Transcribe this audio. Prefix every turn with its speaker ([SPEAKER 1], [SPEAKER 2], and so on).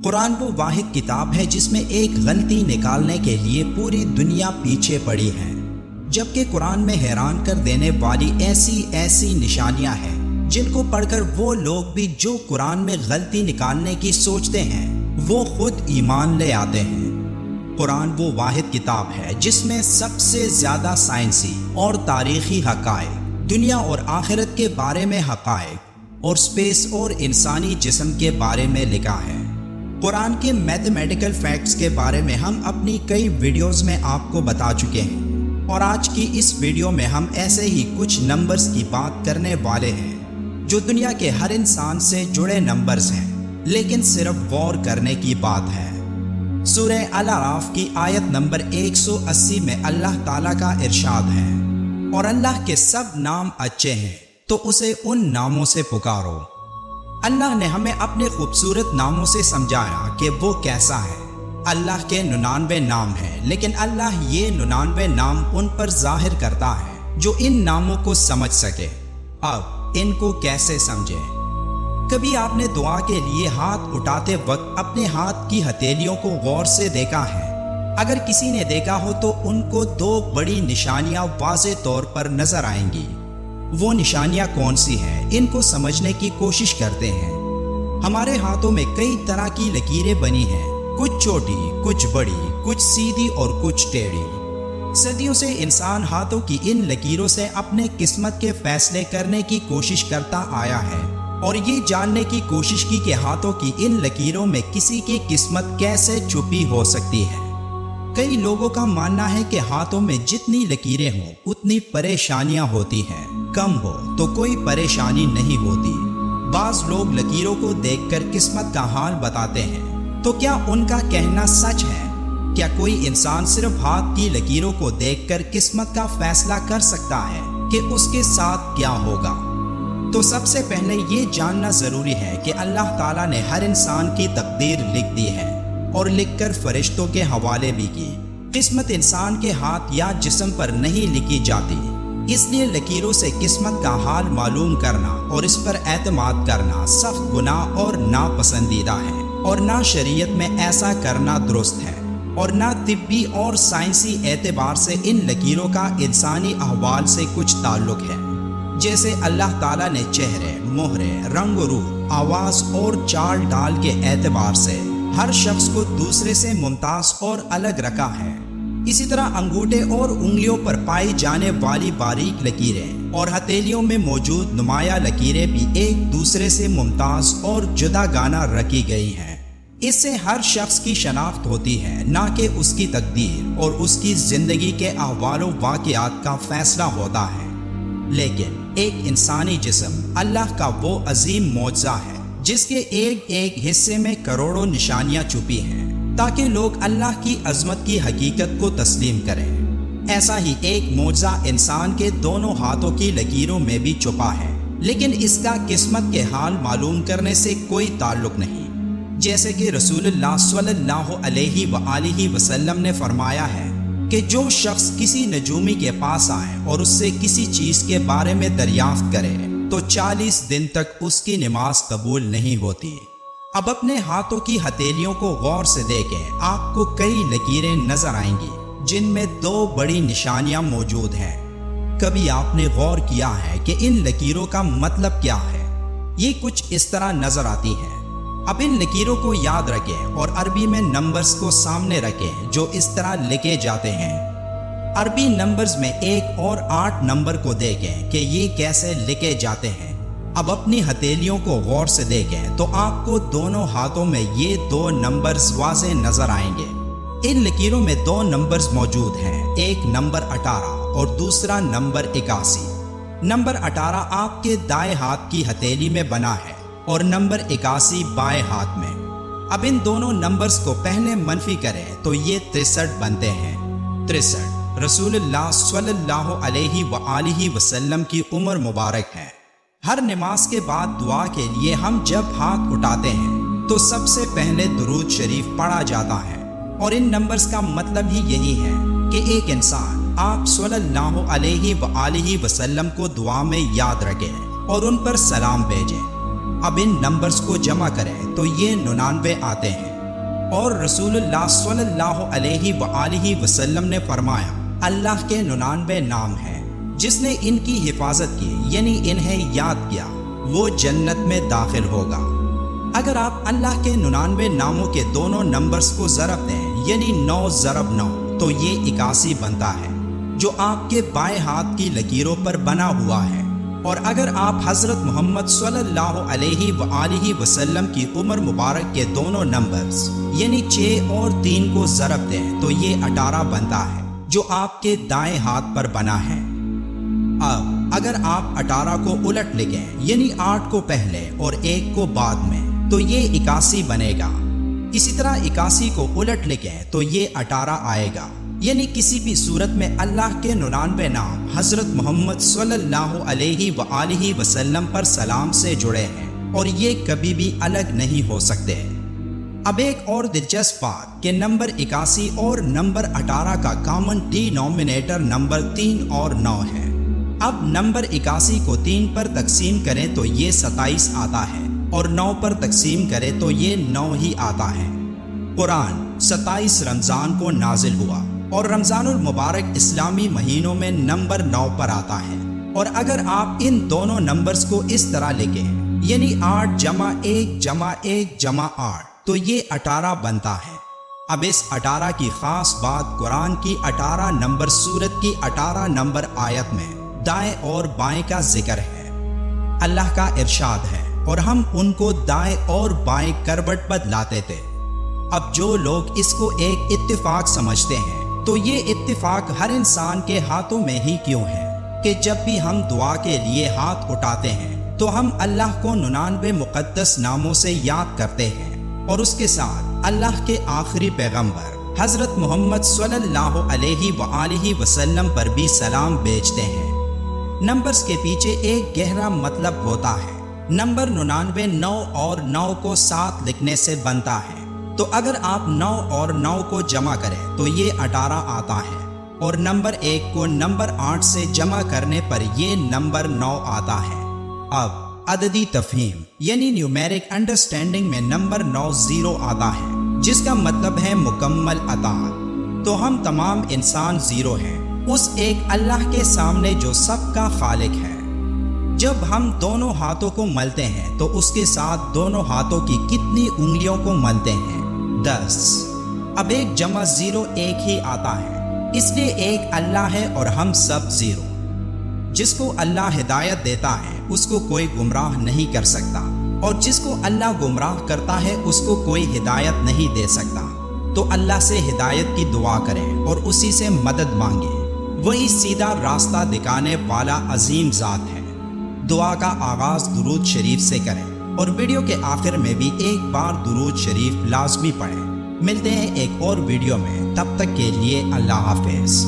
[SPEAKER 1] قرآن وہ واحد کتاب ہے جس میں ایک غلطی نکالنے کے لیے پوری دنیا پیچھے پڑی ہے، جبکہ قرآن میں حیران کر دینے والی ایسی نشانیاں ہیں جن کو پڑھ کر وہ لوگ بھی جو قرآن میں غلطی نکالنے کی سوچتے ہیں وہ خود ایمان لے آتے ہیں۔ قرآن وہ واحد کتاب ہے جس میں سب سے زیادہ سائنسی اور تاریخی حقائق، دنیا اور آخرت کے بارے میں حقائق اور اسپیس اور انسانی جسم کے بارے میں لکھا ہے۔ قرآن کے میتھمیٹیکل فیکٹس کے بارے میں ہم اپنی کئی ویڈیوز میں آپ کو بتا چکے ہیں، اور آج کی اس ویڈیو میں ہم ایسے ہی کچھ نمبرز کی بات کرنے والے ہیں جو دنیا کے ہر انسان سے جڑے نمبرز ہیں، لیکن صرف غور کرنے کی بات ہے۔ سورہ الاعراف کی آیت نمبر 180 میں اللہ تعالیٰ کا ارشاد ہے، اور اللہ کے سب نام اچھے ہیں تو اسے ان ناموں سے پکارو۔ اللہ نے ہمیں اپنے خوبصورت ناموں سے سمجھایا کہ وہ کیسا ہے۔ اللہ کے 99 نام ہیں، لیکن اللہ یہ 99 نام ان پر ظاہر کرتا ہے جو ان ناموں کو سمجھ سکے۔ اب ان کو کیسے سمجھیں؟ کبھی آپ نے دعا کے لیے ہاتھ اٹھاتے وقت اپنے ہاتھ کی ہتھیلیوں کو غور سے دیکھا ہے؟ اگر کسی نے دیکھا ہو تو ان کو 2 بڑی نشانیاں واضح طور پر نظر آئیں گی۔ وہ نشانیاں کون سی ہیں؟ ان کو سمجھنے کی کوشش کرتے ہیں۔ ہمارے ہاتھوں میں کئی طرح کی لکیریں بنی ہیں، کچھ چھوٹی، کچھ بڑی، کچھ سیدھی اور کچھ ٹیڑھی۔ صدیوں سے انسان ہاتھوں کی ان لکیروں سے اپنے قسمت کے فیصلے کرنے کی کوشش کرتا آیا ہے، اور یہ جاننے کی کوشش کی کہ ہاتھوں کی ان لکیروں میں کسی کی قسمت کیسے چھپی ہو سکتی ہے۔ کئی لوگوں کا ماننا ہے کہ ہاتھوں میں جتنی لکیریں ہوں اتنی پریشانیاں ہوتی ہیں، کم ہو تو کوئی پریشانی نہیں ہوتی۔ بعض لوگ لکیروں کو دیکھ کر قسمت کا حال بتاتے ہیں، تو کیا ان کا کہنا سچ ہے؟ کیا کوئی انسان صرف ہاتھ کی لکیروں کو دیکھ کر قسمت کا فیصلہ کر سکتا ہے کہ اس کے ساتھ کیا ہوگا؟ تو سب سے پہلے یہ جاننا ضروری ہے کہ اللہ تعالیٰ نے ہر انسان کی تقدیر لکھ دی ہے، اور لکھ کر فرشتوں کے حوالے بھی کی۔ قسمت انسان کے ہاتھ یا جسم پر نہیں لکھی جاتی، اس لیے لکیروں سے قسمت کا حال معلوم کرنا اور اس پر اعتماد کرنا سخت گناہ اور ناپسندیدہ ہے، اور نہ شریعت میں ایسا کرنا درست ہے، اور نہ طبی اور سائنسی اعتبار سے ان لکیروں کا انسانی احوال سے کچھ تعلق ہے۔ جیسے اللہ تعالیٰ نے چہرے، مہرے، رنگ و روح، آواز اور چال ڈال کے اعتبار سے ہر شخص کو دوسرے سے ممتاز اور الگ رکھا ہے، اسی طرح انگوٹھے اور انگلیوں پر پائی جانے والی باریک لکیریں اور ہتھیلیوں میں موجود نمایاں لکیریں بھی ایک دوسرے سے ممتاز اور جدا گانا رکھی گئی ہیں۔ اس سے ہر شخص کی شناخت ہوتی ہے، نہ کہ اس کی تقدیر اور اس کی زندگی کے احوال و واقعات کا فیصلہ ہوتا ہے۔ لیکن ایک انسانی جسم اللہ کا وہ عظیم معجزہ ہے جس کے ایک حصے میں کروڑوں نشانیاں چھپی ہیں، تاکہ لوگ اللہ کی عظمت کی حقیقت کو تسلیم کریں۔ ایسا ہی ایک معجزہ انسان کے دونوں ہاتھوں کی لکیروں میں بھی چھپا ہے، لیکن اس کا قسمت کے حال معلوم کرنے سے کوئی تعلق نہیں۔ جیسے کہ رسول اللہ صلی اللہ علیہ وآلہ وسلم نے فرمایا ہے کہ جو شخص کسی نجومی کے پاس آئے اور اس سے کسی چیز کے بارے میں دریافت کرے تو 40 دن تک اس کی نماز قبول نہیں ہوتی۔ اب اپنے ہاتھوں کی ہتھیلیوں کو غور سے دیکھیں، آپ کو کئی لکیریں نظر آئیں گی جن میں 2 بڑی نشانیاں موجود ہیں۔ کبھی آپ نے غور کیا ہے کہ ان لکیروں کا مطلب کیا ہے؟ یہ کچھ اس طرح نظر آتی ہیں۔ اب ان لکیروں کو یاد رکھیں اور عربی میں نمبرز کو سامنے رکھیں جو اس طرح لکھے جاتے ہیں۔ عربی نمبرز میں 1 اور 8 نمبر کو دیکھیں کہ یہ کیسے لکھے جاتے ہیں۔ اب اپنی ہتھیلیوں کو غور سے دیکھیں تو آپ کو دونوں ہاتھوں میں یہ 2 نمبرز واضح نظر آئیں گے۔ ان لکیروں میں 2 نمبرز موجود ہیں، ایک نمبر 18 اور دوسرا نمبر 81۔ نمبر 18 آپ کے دائیں ہاتھ کی ہتھیلی میں بنا ہے اور نمبر 81 بائیں ہاتھ میں۔ اب ان دونوں نمبرز کو پہلے منفی کریں تو یہ 63 بنتے ہیں۔ 63 رسول اللہ صلی اللہ علیہ وآلہ وسلم کی عمر مبارک ہے۔ ہر نماز کے بعد دعا کے لیے ہم جب ہاتھ اٹھاتے ہیں تو سب سے پہلے درود شریف پڑھا جاتا ہے، اور ان نمبرز کا مطلب ہی یہی ہے کہ ایک انسان آپ صلی اللہ علیہ وآلہ وسلم کو دعا میں یاد رکھے اور ان پر سلام بھیجیں۔ اب ان نمبرز کو جمع کریں تو یہ 99 آتے ہیں۔ اور رسول اللہ صلی اللہ علیہ وآلہ وسلم نے فرمایا اللہ کے 99 نام ہیں، جس نے ان کی حفاظت کی یعنی انہیں یاد کیا وہ جنت میں داخل ہوگا۔ اگر آپ اللہ کے 99 ناموں کے دونوں نمبرز کو ضرب دیں یعنی 9 ضرب 9 تو یہ 81 بنتا ہے، جو آپ کے بائیں ہاتھ کی لکیروں پر بنا ہوا ہے۔ اور اگر آپ حضرت محمد صلی اللہ علیہ وآلہ وسلم کی عمر مبارک کے دونوں نمبرز یعنی 6 اور 3 کو ضرب دیں تو یہ 18 بنتا ہے، جو آپ کے دائیں ہاتھ پر بنا ہے۔ اب اگر آپ 18 کو الٹ لکھیں یعنی 8 کو پہلے اور 1 کو بعد میں تو یہ 81 بنے گا۔ اسی طرح 81 کو الٹ لکھیں تو یہ 18 آئے گا، یعنی کسی بھی صورت میں اللہ کے 99 نام حضرت محمد صلی اللہ علیہ وآلہ وسلم پر سلام سے جڑے ہیں اور یہ کبھی بھی الگ نہیں ہو سکتے۔ اب ایک اور دلچسپ بات کہ نمبر 81 اور نمبر 18 کا کامن ڈینومینیٹر نمبر 3 اور 9 ہے۔ اب نمبر 81 کو 3 پر تقسیم کریں تو یہ 27 آتا ہے اور 9 پر تقسیم کریں تو یہ 9 ہی آتا ہے۔ قرآن 27 رمضان کو نازل ہوا اور رمضان المبارک اسلامی مہینوں میں نمبر 9 پر آتا ہے۔ اور اگر آپ ان دونوں نمبرز کو اس طرح لکھیں یعنی 8 جمع 1 جمع 1 جمع 8 تو یہ 18 بنتا ہے۔ اب اس 18 کی خاص بات قرآن کی 18 نمبر سورت کی 18 نمبر آیت میں دائیں اور بائیں کا ذکر ہے۔ اللہ کا ارشاد ہے اور ہم ان کو دائیں اور بائیں کروٹ بدلاتے تھے۔ اب جو لوگ اس کو ایک اتفاق سمجھتے ہیں تو یہ اتفاق ہر انسان کے ہاتھوں میں ہی کیوں ہے کہ جب بھی ہم دعا کے لیے ہاتھ اٹھاتے ہیں تو ہم اللہ کو 99 مقدس ناموں سے یاد کرتے ہیں اور اس کے ساتھ اللہ کے آخری پیغمبر حضرت محمد صلی اللہ علیہ وآلہ وسلم پر بھی سلام بھیجتے ہیں۔ نمبرز کے پیچھے ایک گہرا مطلب ہوتا ہے۔ نمبر 99 9 اور 9 کو ساتھ لکھنے سے بنتا ہے، تو اگر آپ 9 اور 9 کو جمع کریں تو یہ 18 آتا ہے، اور نمبر 1 کو نمبر 8 سے جمع کرنے پر یہ نمبر 9 آتا ہے۔ اب عددی تفہیم یعنی نیومیرک انڈرسٹینڈنگ میں نمبر 9 0 آتا ہے، جس کا مطلب ہے مکمل اطاعت۔ تو ہم تمام انسان 0 ہیں اس ایک اللہ کے سامنے جو سب کا خالق ہے۔ جب ہم دونوں ہاتھوں کو ملتے ہیں تو اس کے ساتھ دونوں ہاتھوں کی کتنی انگلیوں کو ملتے ہیں؟ 10۔ اب ایک جمع 0 ایک ہی آتا ہے، اس لیے ایک اللہ ہے اور ہم سب 0۔ جس کو اللہ ہدایت دیتا ہے اس کو کوئی گمراہ نہیں کر سکتا، اور جس کو اللہ گمراہ کرتا ہے اس کو کوئی ہدایت نہیں دے سکتا۔ تو اللہ سے ہدایت کی دعا کریں اور اسی سے مدد مانگیں، وہی سیدھا راستہ دکھانے والا عظیم ذات ہے۔ دعا کا آغاز درود شریف سے کریں اور ویڈیو کے آخر میں بھی ایک بار درود شریف لازمی پڑھیں۔ ملتے ہیں ایک اور ویڈیو میں، تب تک کے لیے اللہ حافظ۔